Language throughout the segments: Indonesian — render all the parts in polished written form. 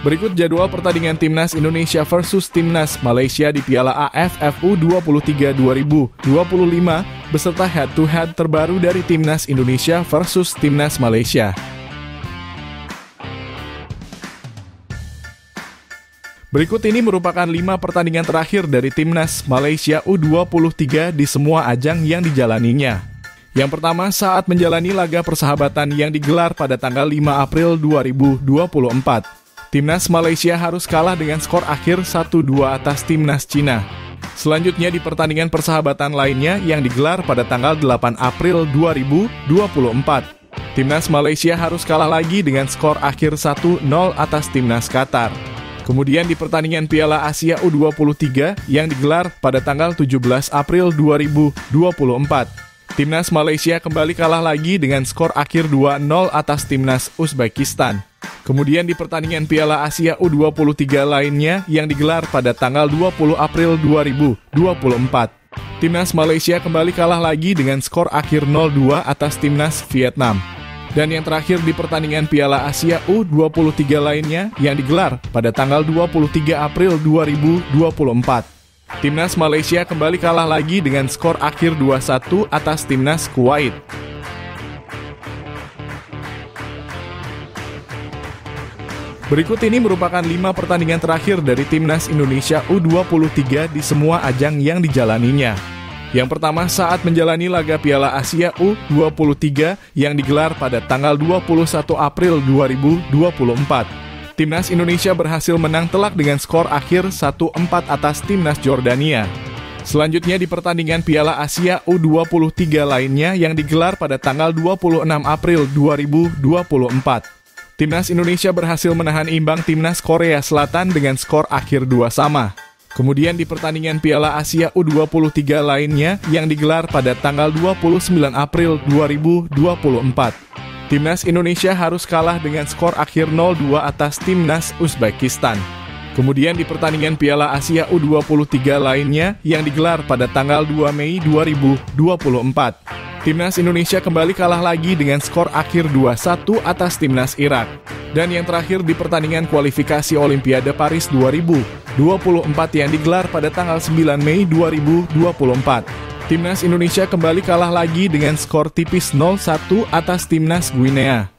Berikut jadwal pertandingan Timnas Indonesia versus Timnas Malaysia di Piala AFF U23 2025 beserta head-to-head terbaru dari Timnas Indonesia versus Timnas Malaysia. Berikut ini merupakan 5 pertandingan terakhir dari Timnas Malaysia U23 di semua ajang yang dijalaninya. Yang pertama saat menjalani laga persahabatan yang digelar pada tanggal 5 April 2024. Timnas Malaysia harus kalah dengan skor akhir 1-2 atas Timnas Cina. Selanjutnya di pertandingan persahabatan lainnya yang digelar pada tanggal 8 April 2024. Timnas Malaysia harus kalah lagi dengan skor akhir 1-0 atas Timnas Qatar. Kemudian di pertandingan Piala Asia U23 yang digelar pada tanggal 17 April 2024. Timnas Malaysia kembali kalah lagi dengan skor akhir 2-0 atas Timnas Uzbekistan. Kemudian di pertandingan Piala Asia U23 lainnya yang digelar pada tanggal 20 April 2024. Timnas Malaysia kembali kalah lagi dengan skor akhir 0-2 atas Timnas Vietnam. Dan yang terakhir di pertandingan Piala Asia U23 lainnya yang digelar pada tanggal 23 April 2024. Timnas Malaysia kembali kalah lagi dengan skor akhir 2-1 atas Timnas Kuwait. Berikut ini merupakan 5 pertandingan terakhir dari Timnas Indonesia U23 di semua ajang yang dijalaninya. Yang pertama saat menjalani laga Piala Asia U23 yang digelar pada tanggal 21 April 2024. Timnas Indonesia berhasil menang telak dengan skor akhir 1-4 atas Timnas Jordania. Selanjutnya di pertandingan Piala Asia U23 lainnya yang digelar pada tanggal 26 April 2024. Timnas Indonesia berhasil menahan imbang Timnas Korea Selatan dengan skor akhir 2-2. Kemudian di pertandingan Piala Asia U23 lainnya yang digelar pada tanggal 29 April 2024. Timnas Indonesia harus kalah dengan skor akhir 0-2 atas Timnas Uzbekistan. Kemudian di pertandingan Piala Asia U23 lainnya yang digelar pada tanggal 2 Mei 2024. Timnas Indonesia kembali kalah lagi dengan skor akhir 2-1 atas Timnas Irak. Dan yang terakhir di pertandingan kualifikasi Olimpiade Paris 2024 yang digelar pada tanggal 9 Mei 2024. Timnas Indonesia kembali kalah lagi dengan skor tipis 0-1 atas Timnas Guinea.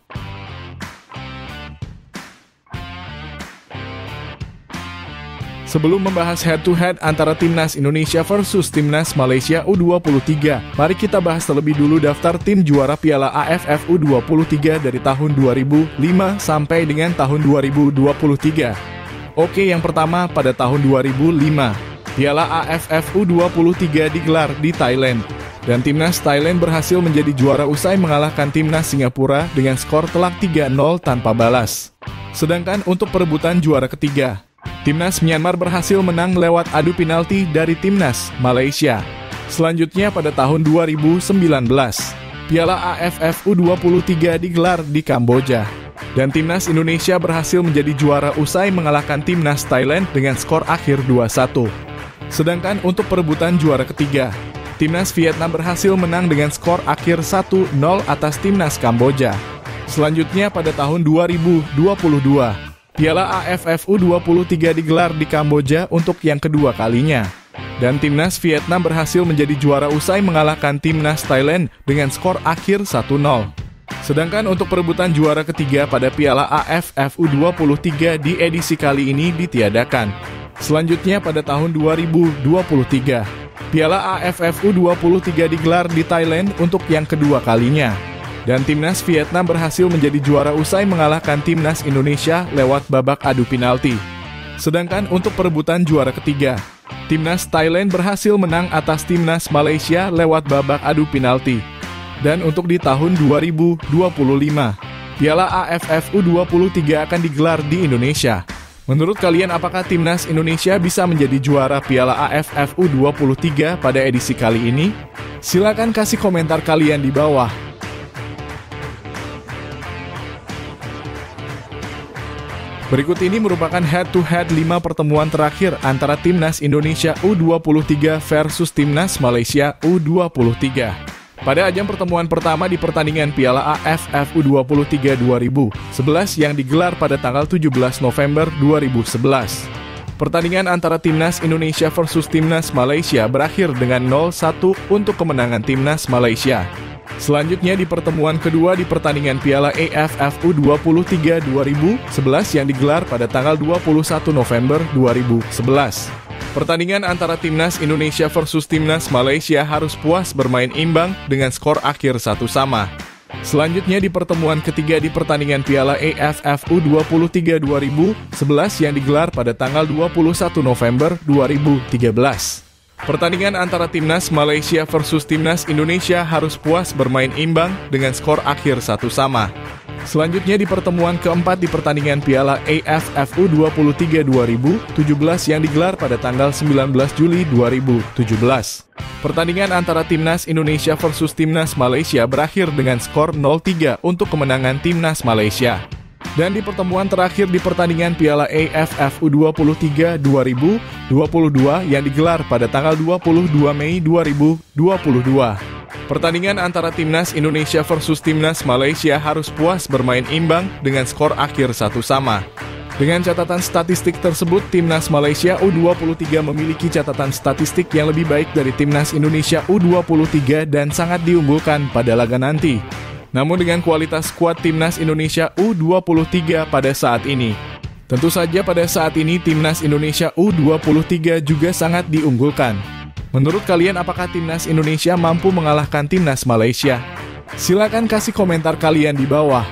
Sebelum membahas head-to-head antara Timnas Indonesia versus Timnas Malaysia U23, mari kita bahas terlebih dulu daftar tim juara Piala AFF U23 dari tahun 2005 sampai dengan tahun 2023. Oke, yang pertama pada tahun 2005, Piala AFF U23 digelar di Thailand. Dan Timnas Thailand berhasil menjadi juara usai mengalahkan Timnas Singapura dengan skor telak 3-0 tanpa balas. Sedangkan untuk perebutan juara ketiga, Timnas Myanmar berhasil menang lewat adu penalti dari Timnas Malaysia. Selanjutnya pada tahun 2019, Piala AFF U23 digelar di Kamboja. Dan Timnas Indonesia berhasil menjadi juara usai mengalahkan Timnas Thailand dengan skor akhir 2-1. Sedangkan untuk perebutan juara ketiga, Timnas Vietnam berhasil menang dengan skor akhir 1-0 atas Timnas Kamboja. Selanjutnya pada tahun 2022, Piala AFF U23 digelar di Kamboja untuk yang kedua kalinya. Dan Timnas Vietnam berhasil menjadi juara usai mengalahkan Timnas Thailand dengan skor akhir 1-0. Sedangkan untuk perebutan juara ketiga pada Piala AFF U23 di edisi kali ini ditiadakan. Selanjutnya pada tahun 2023, Piala AFF U23 digelar di Thailand untuk yang kedua kalinya. Dan Timnas Vietnam berhasil menjadi juara usai mengalahkan Timnas Indonesia lewat babak adu penalti. Sedangkan untuk perebutan juara ketiga, Timnas Thailand berhasil menang atas Timnas Malaysia lewat babak adu penalti. Dan untuk di tahun 2025, Piala AFF U23 akan digelar di Indonesia. Menurut kalian apakah Timnas Indonesia bisa menjadi juara Piala AFF U23 pada edisi kali ini? Silakan kasih komentar kalian di bawah. Berikut ini merupakan head-to-head 5 pertemuan terakhir antara Timnas Indonesia U23 versus Timnas Malaysia U23. Pada ajang pertemuan pertama di pertandingan Piala AFF U23 2011 yang digelar pada tanggal 17 November 2011. Pertandingan antara Timnas Indonesia versus Timnas Malaysia berakhir dengan 0-1 untuk kemenangan Timnas Malaysia. Selanjutnya di pertemuan kedua di pertandingan Piala AFF U23 2011 yang digelar pada tanggal 21 November 2011. Pertandingan antara Timnas Indonesia versus Timnas Malaysia harus puas bermain imbang dengan skor akhir 1-1. Selanjutnya di pertemuan ketiga di pertandingan Piala AFF U23 2011 yang digelar pada tanggal 21 November 2013. Pertandingan antara Timnas Malaysia versus Timnas Indonesia harus puas bermain imbang dengan skor akhir 1-1. Selanjutnya di pertemuan keempat di pertandingan Piala AFF U23 2017 yang digelar pada tanggal 19 Juli 2017. Pertandingan antara Timnas Indonesia versus Timnas Malaysia berakhir dengan skor 0-3 untuk kemenangan Timnas Malaysia. Dan di pertemuan terakhir di pertandingan Piala AFF U23 2022 yang digelar pada tanggal 22 Mei 2022. Pertandingan antara Timnas Indonesia versus Timnas Malaysia harus puas bermain imbang dengan skor akhir 1-1. Dengan catatan statistik tersebut, Timnas Malaysia U23 memiliki catatan statistik yang lebih baik dari Timnas Indonesia U23 dan sangat diunggulkan pada laga nanti. Namun dengan kualitas skuad Timnas Indonesia U23 pada saat ini, tentu saja pada saat ini Timnas Indonesia U23 juga sangat diunggulkan. Menurut kalian, apakah Timnas Indonesia mampu mengalahkan Timnas Malaysia? Silakan kasih komentar kalian di bawah.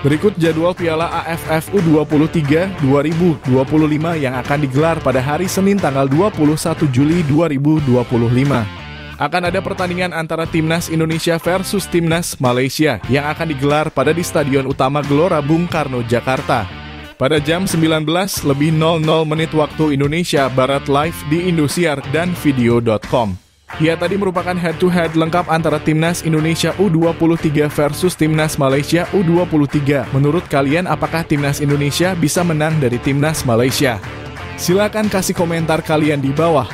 Berikut jadwal Piala AFF U23 2025 yang akan digelar pada hari Senin tanggal 21 Juli 2025. Akan ada pertandingan antara Timnas Indonesia versus Timnas Malaysia yang akan digelar pada di Stadion Utama Gelora Bung Karno, Jakarta. Pada jam 19:00 waktu Indonesia Barat live di Indosiar dan video.com. Ya, tadi merupakan head-to-head lengkap antara Timnas Indonesia U23 versus Timnas Malaysia U23. Menurut kalian, apakah Timnas Indonesia bisa menang dari Timnas Malaysia? Silakan kasih komentar kalian di bawah.